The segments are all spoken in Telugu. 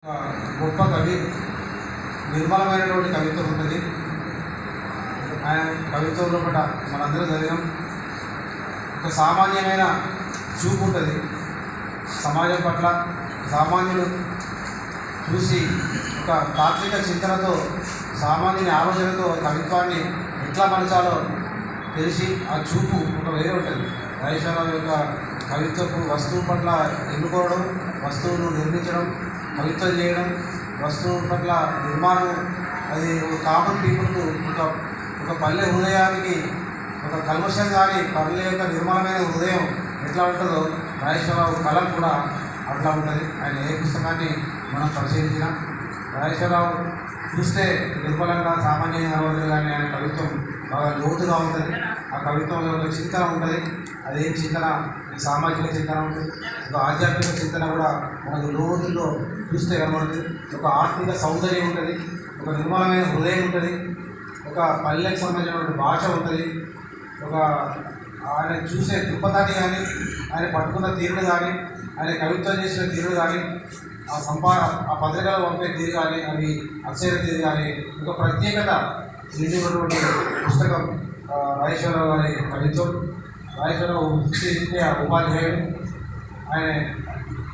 గొప్ప కవి, నిర్మలమైనటువంటి కవిత్వం ఉంటుంది. ఆయన కవిత్వంలో కూడా మనందరం చదివాం. ఒక సామాన్యమైన చూపు ఉంటుంది సమాజం పట్ల. సామాన్యులు చూసి ఒక తాత్విక చింతనతో, సామాన్యుని ఆలోచనతో కవిత్వాన్ని ఎట్లా మలచాలో తెలిసి ఆ చూపు ఒక వేరే ఉంటుంది. రాజేశ్వరరావు యొక్క కవిత్వపు వస్తువు పట్ల ఎన్నుకోవడం, వస్తువును నిర్మించడం, కవిత్వం చేయడం, వస్తువు పట్ల నిర్మాణం, అది ఒక కామన్ పీపుల్కు ఒక పల్లె హృదయానికి ఒక కల్మషం కానీ పల్లె యొక్క నిర్మలమైన హృదయం ఎట్లా ఉంటుందో రాజేశ్వరరావు కలం కూడా అట్లా ఉంటుంది. ఆయన ఏ పుస్తకాన్ని మనం పరిశీలించినా రాజేశ్వరరావు చూస్తే నిర్మలంగా సామాన్యంగా కనబడుతుంది, కానీ ఆయన కవిత్వం బాగా లోతుగా ఉంటుంది. ఆ కవిత్వంలో ఒక చింతన ఉంటుంది. అదేం చింతన? సామాజిక చింతన ఉంటుంది, ఒక ఆధ్యాత్మిక చింతన కూడా మనకు లోతుల్లో చూస్తే కనబడుతుంది. ఒక ఆత్మిక సౌందర్యం ఉంటుంది, ఒక నిర్మలమైన హృదయం ఉంటుంది, ఒక పల్లెకు సంబంధించినటువంటి భాష ఉంటుంది. ఒక ఆయన చూసే దృక్పథాన్ని కానీ, ఆయన పట్టుకున్న తీరును కానీ, ఆయన కవిత్వం చేసిన తీరును కానీ, ఆ పత్రికలో పంపే తీరు కానీ, అవి అక్షర తీరు కానీ, ఒక ప్రత్యేకత నిండినటువంటి పుస్తకం రాజేశ్వరరావు గారి కవిత్వం. రాజేశ్వరరావు ఉపాధ్యాయుడు.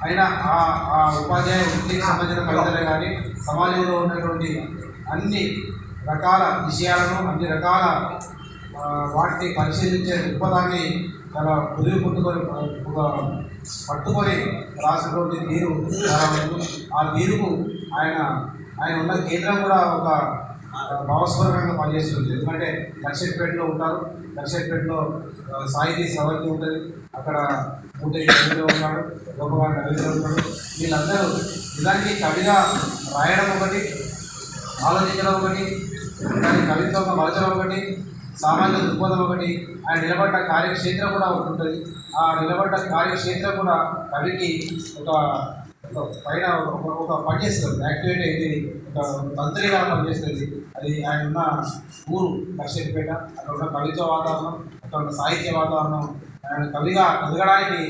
ఆయన ఆ ఉపాధ్యాయ వృత్తికి సంబంధించిన కవితలే కానీ సమాజంలో ఉన్నటువంటి అన్ని రకాల విషయాలను, అన్ని రకాల వాటిని పరిశీలించే దృక్పథాన్ని చాలా పురుగు పట్టుకొని రాసినటువంటి తీరు చాలా ఉంది. ఆ తీరుకు ఆయన ఉన్న కేంద్రం కూడా ఒక భావస్వరంగా పనిచేస్తుంది. ఎందుకంటే లక్షపేటలో ఉంటారు. లక్షపేటలో సాహితీ సవర్తి ఉంటుంది. అక్కడ రవిలో ఉన్నాడు, గొప్పవాడు రవిలో ఉన్నాడు. వీళ్ళందరూ నిజానికి కవిగా రాయడం ఒకటి, ఆలోచించడం ఒకటి, దాన్ని కవిత్వంగా మలచడం ఒకటి, సామాన్య దృక్పథం ఒకటి. ఆయన నిలబడ్డ కార్యక్షేత్రం కూడా ఒకటి ఉంటుంది. ఆ నిలబడ్డ కార్యక్షేత్రం కూడా కవికి ఒక పైన ఒక పనిచేస్తుంది, యాక్టివేట్ అయింది, ఒక తంత్రిగా పనిచేస్తుంది. అది ఆయన ఉన్న ఊరు లక్షపేట. అక్కడ ఉన్న కవిత్వ వాతావరణం, అక్కడ ఉన్న సాహిత్య వాతావరణం ఆయన కవిగా ఎదగడానికి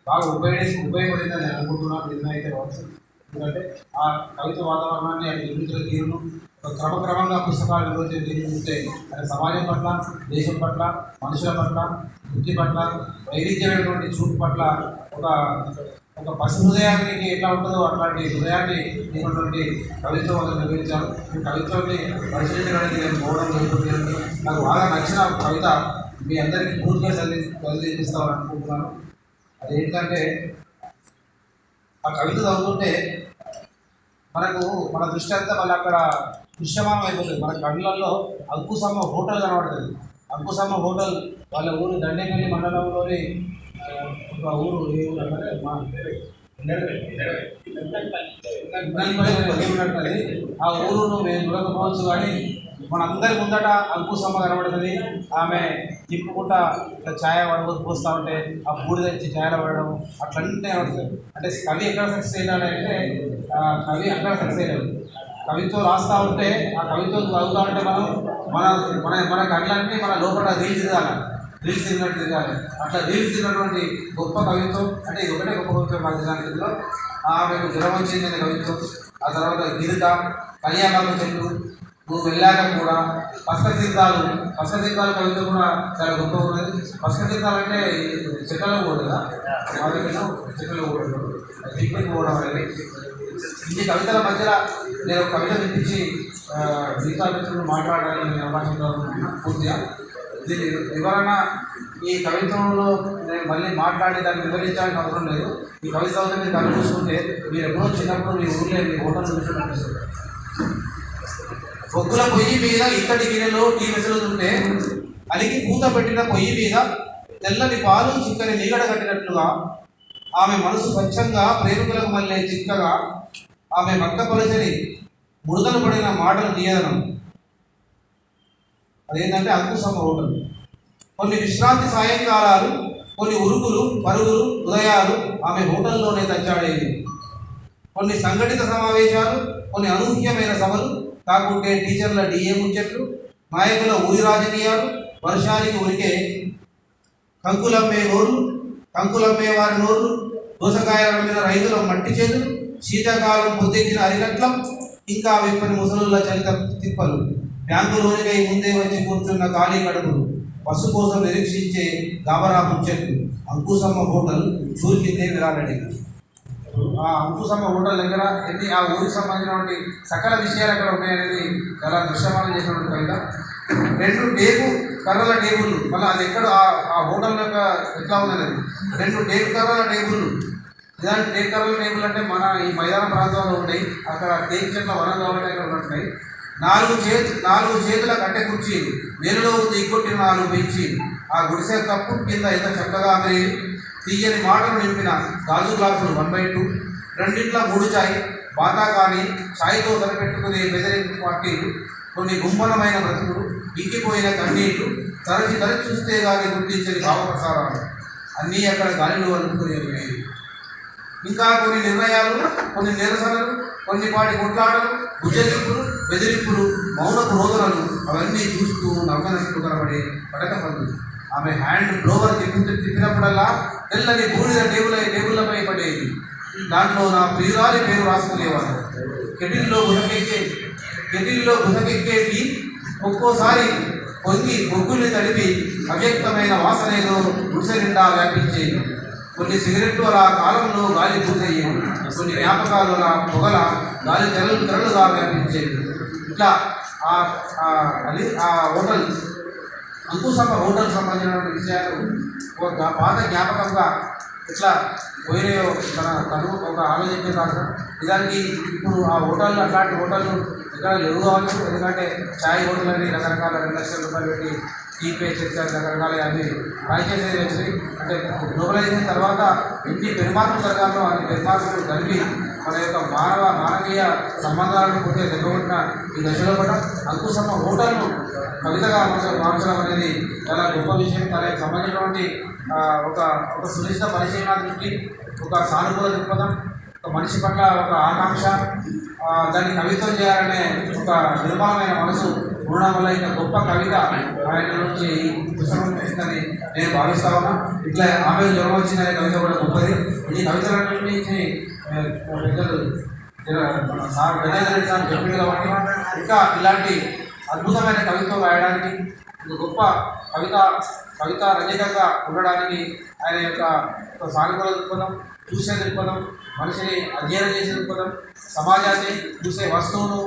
బాగా ఉపయోగపడిందని నేను అనుకుంటున్నాను. నిజమైతే కావచ్చు. ఎందుకంటే ఆ కవిత్వ వాతావరణాన్ని ఆయన నిర్మించిన తీరును క్రమక్రమంగా పుస్తకాలు నిర్వహించే తీరు చూస్తే ఆయన సమాజం పట్ల, దేశం పట్ల, మనుషుల పట్ల, వృత్తి పట్ల, వైవిధ్యమైనటువంటి చూపు పట్ల ఒక పసి హృదయానికి ఎట్లా ఉంటుందో అట్లాంటి హృదయాన్ని ఉన్నటువంటి కవిత్వం అతను నిర్వహించారు. ఈ కవిత్వాన్ని పరిశీలించడానికి నేను పోవడం జరుగుతుంది. నాకు బాగా నచ్చిన కవిత మీ అందరికీ పూర్తిగా చదివిస్తామని అనుకుంటున్నాను. అదేంటంటే ఆ కవిత చదువుతుంటే మన దృష్టి అంతా మళ్ళీ అక్కడ దృశ్యమానం అయిపోతుంది. మన కళ్ళల్లో అంకుశమ్మ హోటల్ కనబడుతుంది. అంకుశమ్మ హోటల్ వాళ్ళ ఊరు దండేపల్లి మండలంలోని ఒక ఊరు. ఏ ఊరు అంటే ఆ ఊరును మేము చూడకపోవచ్చు, కానీ మనందరి ముందట అంకుశమ్మ కనబడుతుంది. ఆమె తిప్పుకుంటా ఇట్లా ఛాయ పోస్తూ ఉంటే ఆ బూడి తెచ్చి ఛాయలో పడడం అట్లంటే పడుతుంది. అంటే కవి ఎక్కడ సక్సెస్ అయ్యాడంటే కవి అక్కడ సక్సెస్ అయ్యాడు. కవిత్వం రాస్తూ ఉంటే, ఆ కవిత్వం చదువుతూ ఉంటే మన కళ్ళన్నీ మన లోపల రీల్స్ తిరిగినట్టు తిరగాలి. అట్లా రీల్స్ తిరిగినటువంటి గొప్ప కవిత్వం. అంటే ఇది ఒకటే గొప్ప కవిత్వం పాకిస్తాన్లో. ఆమెకు జ్వరం వచ్చిందనే కవిత్వం. ఆ తర్వాత గిరిక, కళ్యాణాల చెట్టు, నువ్వు వెళ్ళాక కూడా, పసక తీర్థాలు కవిత్వం కూడా చాలా గొప్పగా ఉన్నది. పసక తీర్థాలు అంటే చెట్లలో కూడా కదా, చెట్లలో కూడా దిక్కుకి పోవడం అనేది. ఇన్ని కవితల మధ్యలో నేను ఒక కవిత వినిపించి మిగతా మిత్రులు మాట్లాడాలని నేను అవకాశం పూర్తిగా. దీన్ని వివరణ ఈ కవిత్వంలో నేను మళ్ళీ మాట్లాడి దాన్ని వివరించాలని అవసరం లేదు. ఈ కవిత మీరు కళ్ళు చూసుకుంటే మీరు ఎప్పుడో చిన్నప్పుడు మీ ఊళ్ళో మీ హోటల్ చూసినట్టు బొగ్గుల పొయ్యి మీద ఇత్తడి గిన్నెలో టీ మెసులుతుంటే అలిగి పూత పెట్టిన పొయ్యి మీద తెల్లని పాలు చిక్కని నీగడ కట్టినట్లుగా ఆమె మనసు స్వచ్ఛంగా ప్రేమికులకు మళ్ళీ చిక్కగా ఆమె మక్కపలచని ముడతలు పడిన మాటలు తీయదనం. అదేంటంటే అంకుశమ్మ హోటల్. కొన్ని విశ్రాంతి సాయంకాలాలు, కొన్ని ఉరుకులు పరుగులు ఉదయాలు ఆమె హోటల్లోనే తచ్చాడేది. కొన్ని సంఘటిత సమావేశాలు, కొన్ని అనూహ్యమైన సభలు, కాకుంటే టీచర్ల డిఏ ముచ్చట్లు, నాయకుల ఊరి రాజకీయాలు, వర్షానికి ఉరికే కంకులమ్మే వారి నోర్లు, దోసకాయల మీద రైతుల మట్టి చేతులు, శీతాకాలం పొద్దెక్కిన అరికట్లం, ఇంకా విప్పని ముసలుల చలిత తిప్పలు, బ్యాంకులోనికై ముందే వచ్చి కూర్చున్న ఖాళీ కడుపులు, బస్సు కోసం నిరీక్షించే గాబరా ముచ్చట్లు, అంకుశమ్మ హోటల్ చూరికిందే విరాలడి. ఆ అంకుశమ్మ హోటల్ దగ్గర ఆ ఊరికి సంబంధించినటువంటి సకల విషయాలు అక్కడ ఉన్నాయనేది చాలా దృశ్యమానం చేసినటువంటి కవిత. 2 టేకు కర్రల టేబుళ్ళు, మళ్ళీ అది ఎక్కడ ఆ హోటల్ యొక్క ఎట్లా ఉన్నది, 2 టేకు కర్రల టేబుళ్ళు. ఇలాంటి టేకు కర్రల టేబుల్ అంటే మన ఈ మైదాన ప్రాంతాల్లో ఉన్నాయి, అక్కడ టేకు చెట్ల వనం కాబట్టి అక్కడ ఉంటున్నాయి. 4 చేతుల కట్టె కుర్చీలు, నేలలో దిగొట్టిన 4 బెంచీలు, ఆ గుడిసె కప్పు కింద ఎంత చక్కగా మరి తీయని మాటలు నింపిన గాజు గ్లాసులు 1/2, 2 3 చాయ్, బాతా కానీ ఛాయ్తో సరిపెట్టుకునే బెదిరింపు పార్టీలు, కొన్ని గుంభనమైన బ్రతుకులు, ఇంకిపోయిన కన్నీళ్లు, తరచి చూస్తే కానీ గుర్తించని భావప్రసారాలు అన్నీ అక్కడ గాలిలో అనుకునేవి. ఇంకా కొన్ని నిర్ణయాలు, కొన్ని నిరసనలు, కొన్నిపాటి కొట్లాటలు, బుజ్జగింపులు, బెదిరింపులు, మౌనపు రోదనలు, అవన్నీ చూస్తూ నవ్వనట్టు కనబడే పడక పనులు. ఆమె హ్యాండ్ బ్లోవర్ తిప్పినప్పుడల్లా తెల్లని బూడిద టేబుల్లపై పడేది. దాంట్లో నా ప్రియురాలి పేరు రాసుకునేవారు. కెటిల్లో గుసకెక్కేటి ఒక్కోసారి పొంగి బొగ్గుల్ని తడిపి అవ్యక్తమైన వాసనేదో గుడిసె నిండా వ్యాపించేది. కొన్ని సిగరెట్లు అలా కాలంలో గాలి పూర్తయ్యేవి, కొన్ని జ్ఞాపకాలు అలా పొగల గాలి తెరలుగా వ్యాపించేవి. ఇట్లా ఆ హోటల్ అంకుశమ్మ హోటల్ సంబంధించిన విషయాలు ఒక పాత జ్ఞాపకంగా ఇట్లా పోయినాయో తను ఒక ఆలోచించే కాదు. నిజానికి ఇప్పుడు ఆ హోటళ్ళు అట్లాంటి హోటళ్ళు ఇక్కడ లేవు కావచ్చు, ఎందుకంటే ఛాయ్ హోటల్ అని రకరకాల 2 లక్షల రూపాయలు పెట్టి టీ పే చేస్తారు, రకరకాల అవి ట్రై చేసేది వచ్చి. అంటే గ్లోబలైజేషన్ తర్వాత ఎన్ని పెరుమార్పులు జరగాలో అన్ని పెరుమార్పులు కలిపి మన యొక్క మానవీయ సంబంధాలను కొట్టే దెబ్బకొట్టిన ఈ దశలో కూడా అంకుశమ్మ హోటల్ను కవితగా మార్చడం అనేది చాలా గొప్ప విషయం. దానికి సంబంధించినటువంటి ఒక సునిశ్చిత పరిశీలన దృష్టి, ఒక సానుకూల దృక్పథం, ఒక మనిషి పట్ల ఒక ఆకాంక్ష, దాన్ని కవిత్వం చేయాలనే ఒక నిర్మలమైన మనసు ఉండడం వల్ల ఇంకా గొప్ప కవిత ఆయన నుంచి పుస్తకం వచ్చిందని నేను భావిస్తా ఉన్నా. ఇట్లా ఆమె జ్వరం వచ్చిందనే కవిత కూడా గొప్పది. ఈ కవితలన్నింటినీ పెద్దలు సార్ గజేంద్ర రెడ్డి సార్ చెప్పింది కాబట్టి ఇంకా ఇలాంటి అద్భుతమైన కవిత్వం రాయడానికి, గొప్ప కవిత రచయితగా ఉండడానికి ఆయన యొక్క ఒక సానుకూల దృక్పథం, చూసే దృక్పథం, మనిషిని అధ్యయనం చేసే దృక్పథం, సమాజాన్ని చూసే వస్తువును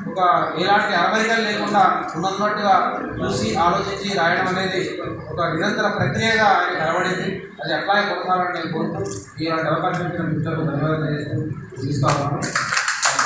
ఒక ఎలాంటి అరమరికలు లేకుండా ఉన్నట్టుగా చూసి ఆలోచించి రాయడం అనేది ఒక నిరంతర ప్రక్రియగా ఆయన కనబడింది. అది అట్లాగే కొనసాగాలని నేను కోరుతూ ఇలాంటి అవకాశం ఇచ్చిన మిత్రులకు ధన్యవాదాలు చేస్తూ తీసుకున్నాను.